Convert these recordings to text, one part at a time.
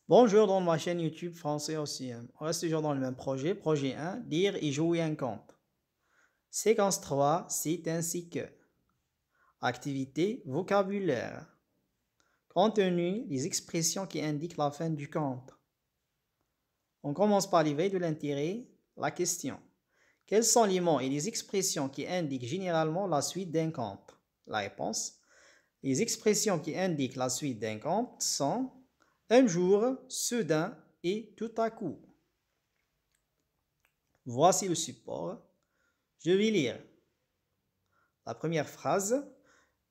Bonjour dans ma chaîne YouTube Français OCM. On reste toujours dans le même projet. Projet 1, lire et jouer un conte. Séquence 3, c'est ainsi que. Activité, vocabulaire. Contenu, les expressions qui indiquent la fin du conte. On commence par l'éveil de l'intérêt, la question. Quels sont les mots et les expressions qui indiquent généralement la suite d'un conte? La réponse. Les expressions qui indiquent la suite d'un conte sont un jour, soudain et tout à coup. Voici le support. Je vais lire. La première phrase.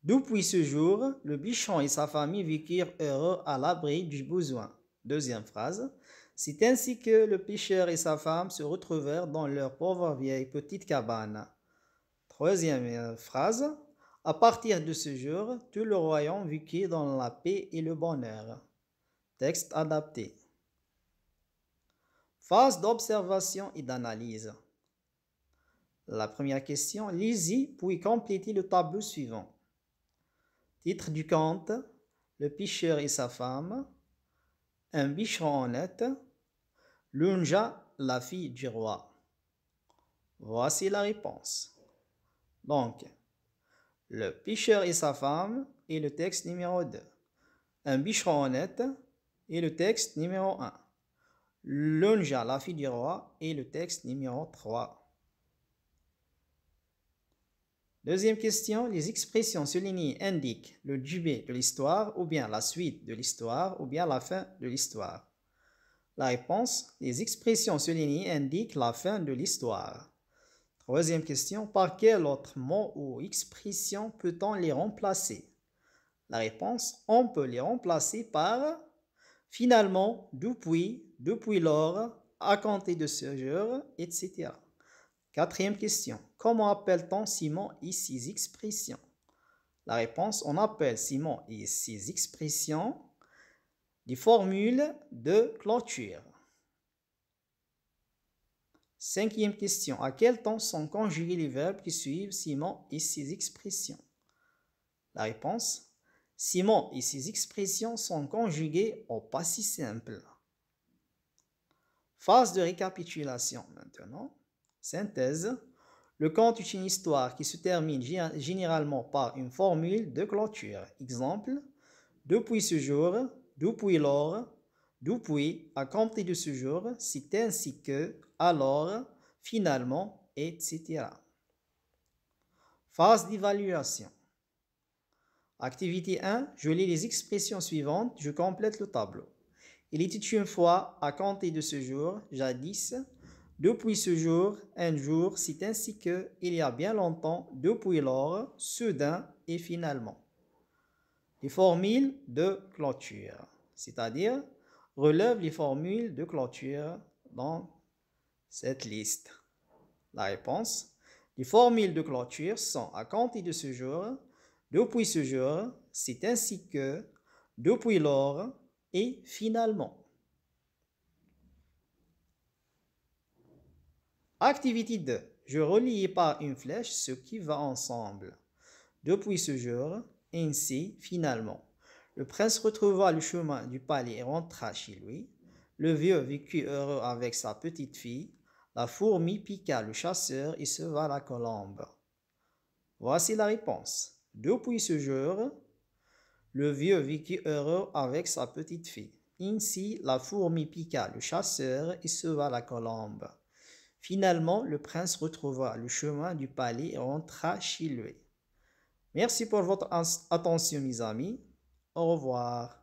Depuis ce jour, le bichon et sa famille vécurent heureux à l'abri du besoin. Deuxième phrase. C'est ainsi que le pêcheur et sa femme se retrouvèrent dans leur pauvre vieille petite cabane. Troisième phrase. À partir de ce jour, tout le royaume vécut dans la paix et le bonheur. Texte adapté. Phase d'observation et d'analyse. La première question, lisez puis complétez le tableau suivant. Titre du conte, le pêcheur et sa femme, un bicheron honnête, Lunja, la fille du roi. Voici la réponse. Donc, le pêcheur et sa femme est le texte numéro 2. Un bicheron honnête est le texte numéro 1. Lunja, la fille du roi est le texte numéro 3. Deuxième question, les expressions soulignées indiquent le début de l'histoire ou bien la suite de l'histoire ou bien la fin de l'histoire. La réponse, les expressions soulignées indiquent la fin de l'histoire. Troisième question, par quel autre mot ou expression peut-on les remplacer? La réponse, on peut les remplacer par finalement, depuis lors, à compter de ce jour, etc. Quatrième question. Comment appelle-t-on Simon et ses expressions? La réponse, on appelle Simon et ses expressions des formules de clôture. Cinquième question. À quel temps sont conjugués les verbes qui suivent Simon et ses expressions? La réponse, Simon et ses expressions sont conjugués au passé simple. Phase de récapitulation maintenant. Synthèse. Le conte est une histoire qui se termine généralement par une formule de clôture. Exemple, depuis ce jour, depuis lors, depuis, à compter de ce jour, c'est ainsi que, alors, finalement, etc. Phase d'évaluation. Activité 1, je lis les expressions suivantes, je complète le tableau. Il était une fois, à compter de ce jour, jadis, depuis ce jour, un jour, c'est ainsi que, il y a bien longtemps, depuis lors, soudain et finalement. Les formules de clôture, c'est-à-dire relève les formules de clôture dans cette liste. La réponse, les formules de clôture sont à compter de ce jour, depuis ce jour, c'est ainsi que, depuis lors et finalement. Activité 2. Je relie par une flèche ce qui va ensemble. Depuis ce jour, ainsi, finalement. Le prince retrouva le chemin du palais et rentra chez lui. Le vieux vécut heureux avec sa petite fille. La fourmi piqua le chasseur et sauva la colombe. Voici la réponse. Depuis ce jour, le vieux vécut heureux avec sa petite fille. Ainsi, la fourmi piqua le chasseur et sauva la colombe. Finalement, le prince retrouva le chemin du palais et rentra chez lui. Merci pour votre attention, mes amis. Au revoir.